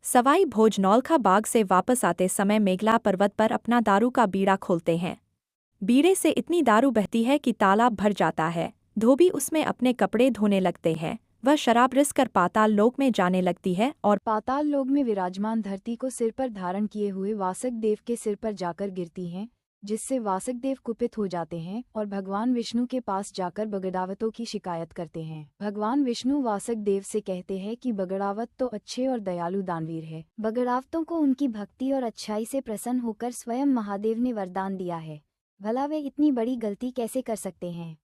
सवाई भोज नौलखा बाग से वापस आते समय मेघला पर्वत पर अपना दारू का बीड़ा खोलते हैं। बीड़े से इतनी दारू बहती है कि तालाब भर जाता है। धोबी उसमें अपने कपड़े धोने लगते हैं। वह शराब रिस कर पाताल लोक में जाने लगती है और पाताल लोक में विराजमान धरती को सिर पर धारण किए हुए वासक देव के सिर पर जाकर गिरती हैं, जिससे वासक देव कुपित हो जाते हैं और भगवान विष्णु के पास जाकर बगड़ावतों की शिकायत करते हैं। भगवान विष्णु वासक देव से कहते हैं कि बगड़ावत तो अच्छे और दयालु दानवीर है। बगड़ावतों को उनकी भक्ति और अच्छाई से प्रसन्न होकर स्वयं महादेव ने वरदान दिया है, भला वे इतनी बड़ी गलती कैसे कर सकते हैं।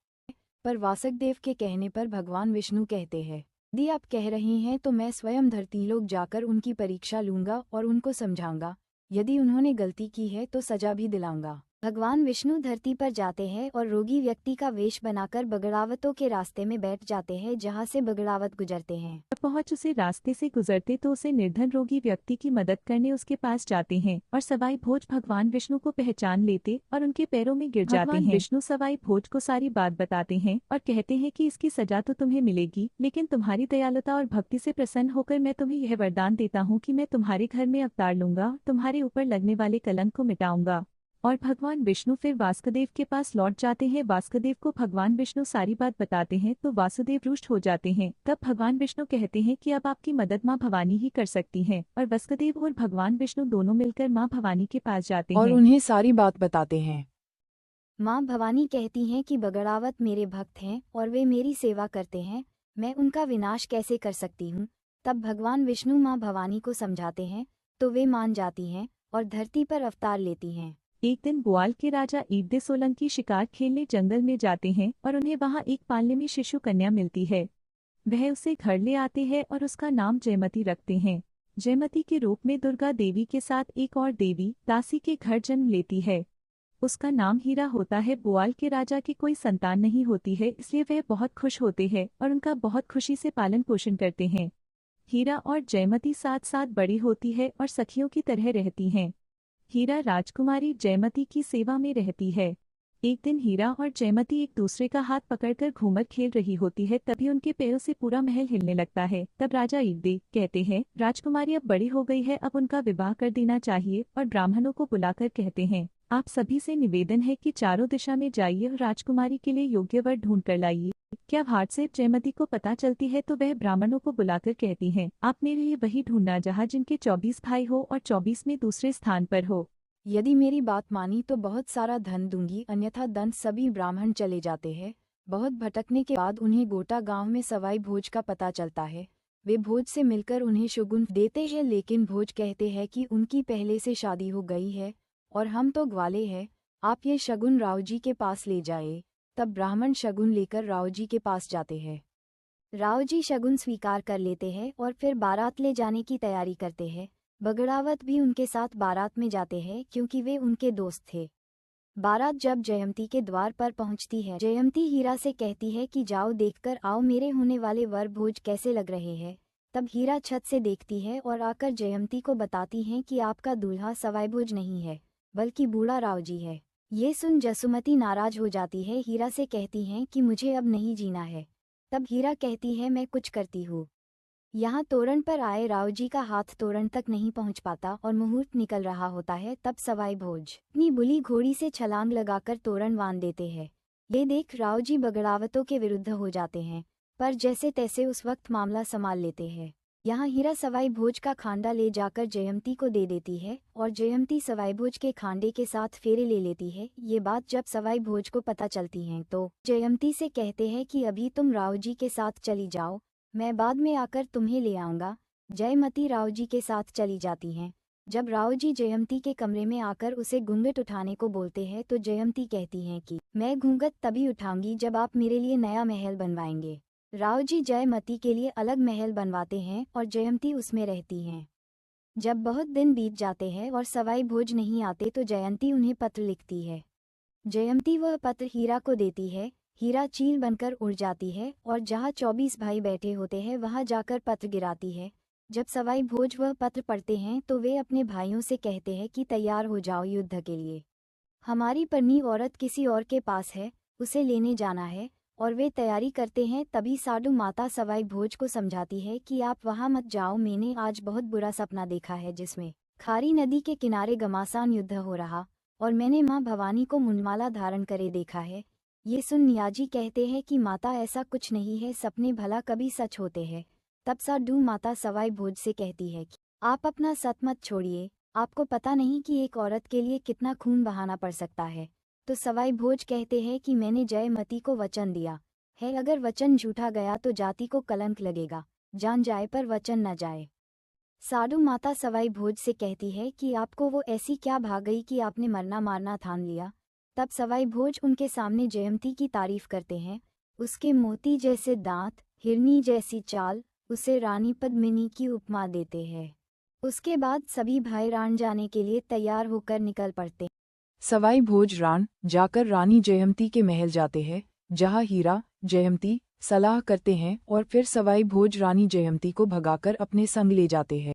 पर वासक देव के कहने पर भगवान विष्णु कहते हैं, यदि आप कह रही हैं तो मैं स्वयं धरतीलोक जाकर उनकी परीक्षा लूंगा और उनको समझाऊंगा। यदि उन्होंने गलती की है तो सजा भी दिलाऊंगा। भगवान विष्णु धरती पर जाते हैं और रोगी व्यक्ति का वेश बनाकर बगड़ावतों के रास्ते में बैठ जाते हैं, जहां से बगड़ावत गुजरते हैं। पहुंच उसे रास्ते से गुजरते तो उसे निर्धन रोगी व्यक्ति की मदद करने उसके पास जाते हैं और सवाई भोज भगवान विष्णु को पहचान लेते और उनके पैरों में गिर जाते हैं। विष्णु सवाई भोज को सारी बात बताते हैं और कहते हैं कि इसकी सजा तो तुम्हें मिलेगी, लेकिन तुम्हारी दयालुता और भक्ति से प्रसन्न होकर मैं तुम्हें यह वरदान देता हूँ कि मैं तुम्हारे घर में अवतार लूंगा, तुम्हारे ऊपर लगने वाले कलंक को मिटाऊंगा। और भगवान विष्णु फिर वासुदेव के पास लौट जाते हैं। वासुदेव को भगवान विष्णु सारी बात बताते हैं तो वासुदेव रुष्ट हो जाते हैं। तब भगवान विष्णु कहते हैं कि अब आपकी मदद माँ भवानी ही कर सकती हैं और वासुदेव और भगवान विष्णु दोनों मिलकर माँ भवानी के पास जाते और हैं उन्हें सारी बात बताते हैं। माँ भवानी कहती हैं कि बगड़ावत मेरे भक्त हैं और वे मेरी सेवा करते हैं, मैं उनका विनाश कैसे कर सकती हूँ। तब भगवान विष्णु माँ भवानी को समझाते हैं तो वे मान जाती हैं और धरती पर अवतार लेती हैं। एक दिन बुआल के राजा ईदे सोलंकी शिकार खेलने जंगल में जाते हैं और उन्हें वहां एक पालने में शिशु कन्या मिलती है। वह उसे घर ले आते हैं और उसका नाम जयमती रखते हैं। जयमती के रूप में दुर्गा देवी के साथ एक और देवी दासी के घर जन्म लेती है। उसका नाम हीरा होता है। बुआल के राजा की कोई संतान नहीं होती है, इसलिए वह बहुत खुश होते हैं और उनका बहुत खुशी से पालन पोषण करते हैं। हीरा और जयमती साथ साथ बड़ी होती है और सखियों की तरह रहती हैं। हीरा राजकुमारी जयमती की सेवा में रहती है। एक दिन हीरा और जयमती एक दूसरे का हाथ पकड़कर घूमर खेल रही होती है, तभी उनके पैरों से पूरा महल हिलने लगता है। तब राजा ईदे कहते हैं, राजकुमारी अब बड़ी हो गई है, अब उनका विवाह कर देना चाहिए। और ब्राह्मणों को बुलाकर कहते हैं, आप सभी से निवेदन है कि चारों दिशा में जाइए और राजकुमारी के लिए योग्य वर ढूंढ कर लाइए। क्या हाट से जयमती को पता चलती है तो वह ब्राह्मणों को बुलाकर कहती हैं, आप मेरे लिए वही ढूंढना जहाँ जिनके 24 भाई हो और 24 में दूसरे स्थान पर हो। यदि मेरी बात मानी तो बहुत सारा धन दूंगी, अन्यथा दंत सभी ब्राह्मण चले जाते हैं। बहुत भटकने के बाद उन्हें गोटा गांव में सवाई भोज का पता चलता है। वे भोज से मिलकर उन्हें शगुन देते हैं, लेकिन भोज कहते हैं कि उनकी पहले से शादी हो गई है और हम तो ग्वाले हैं, आप ये शगुन राव जी के पास ले जाए। तब ब्राह्मण शगुन लेकर राव जी के पास जाते हैं। राव जी शगुन स्वीकार कर लेते हैं और फिर बारात ले जाने की तैयारी करते हैं। बगड़ावत भी उनके साथ बारात में जाते हैं क्योंकि वे उनके दोस्त थे। बारात जब जयमती के द्वार पर पहुंचती है, जयमती हीरा से कहती है कि जाओ देखकर आओ मेरे होने वाले वर भोज कैसे लग रहे हैं। तब हीरा छत से देखती है और आकर जयमती को बताती हैं कि आपका दूल्हा सवाई भोज नहीं है बल्कि बूढ़ा राव जी है। ये सुन जसुमती नाराज हो जाती है, हीरा से कहती हैं कि मुझे अब नहीं जीना है। तब हीरा कहती है, मैं कुछ करती हूँ। यहाँ तोरण पर आए राव जी का हाथ तोरण तक नहीं पहुँच पाता और मुहूर्त निकल रहा होता है। तब सवाई भोज अपनी बुली घोड़ी से छलांग लगाकर तोरण बांध देते हैं। ये देख राव जी बगड़ावतों के विरुद्ध हो जाते हैं, पर जैसे तैसे उस वक्त मामला संभाल लेते हैं। यहाँ हीरा सवाई भोज का खांडा ले जाकर जयमती को दे देती है और जयमती सवाई भोज के खांडे के साथ फेरे ले लेती है। ये बात जब सवाई भोज को पता चलती है तो जयमती से कहते हैं कि अभी तुम राव जी के साथ चली जाओ, मैं बाद में आकर तुम्हें ले आऊंगा। जयमती राव जी के साथ चली जाती हैं। जब राव जी जयमती के कमरे में आकर उसे घूंघट उठाने को बोलते हैं तो जयमती कहती हैं कि मैं घूंघट तभी उठाऊंगी जब आप मेरे लिए नया महल बनवाएंगे। राव जी जयमती के लिए अलग महल बनवाते हैं और जयमती उसमें रहती हैं। जब बहुत दिन बीत जाते हैं और सवाई भोज नहीं आते तो जयंती उन्हें पत्र लिखती है। जयमती वह पत्र हीरा को देती है। हीरा चील बनकर उड़ जाती है और जहाँ 24 भाई बैठे होते हैं वहाँ जाकर पत्र गिराती है। जब सवाई भोज वह पत्र पढ़ते हैं तो वे अपने भाइयों से कहते हैं कि तैयार हो जाओ युद्ध के लिए। हमारी परनी औरत किसी और के पास है, उसे लेने जाना है और वे तैयारी करते हैं। तभी साडू माता सवाई भोज को समझाती है कि आप वहां मत जाओ, मैंने आज बहुत बुरा सपना देखा है जिसमें खारी नदी के किनारे घमासान युद्ध हो रहा और मैंने मां भवानी को मुंडमाला धारण करे देखा है। ये सुन नियाजी कहते हैं कि माता ऐसा कुछ नहीं है, सपने भला कभी सच होते हैं। तब साडू माता सवाई भोज से कहती है कि आप अपना सत मत छोड़िए, आपको पता नहीं कि एक औरत के लिए कितना खून बहाना पड़ सकता है। तो सवाई भोज कहते हैं कि मैंने जयमती को वचन दिया है, अगर वचन झूठा गया तो जाति को कलंक लगेगा, जान जाए पर वचन न जाए। साडू माता सवाई भोज से कहती है कि आपको वो ऐसी क्या भाग गई कि आपने मरना मारना ठान लिया। तब सवाई भोज उनके सामने जयमती की तारीफ करते हैं, उसके मोती जैसे दांत, हिरनी जैसी चाल, उसे रानी पद्मिनी की उपमा देते हैं। उसके बाद सभी भाई राण जाने के लिए तैयार होकर निकल पड़ते। सवाई भोज राण जाकर रानी जयमती के महल जाते हैं, जहाँ हीरा जयमती सलाह करते हैं और फिर सवाई भोज रानी जयमती को भगाकर अपने संग ले जाते हैं।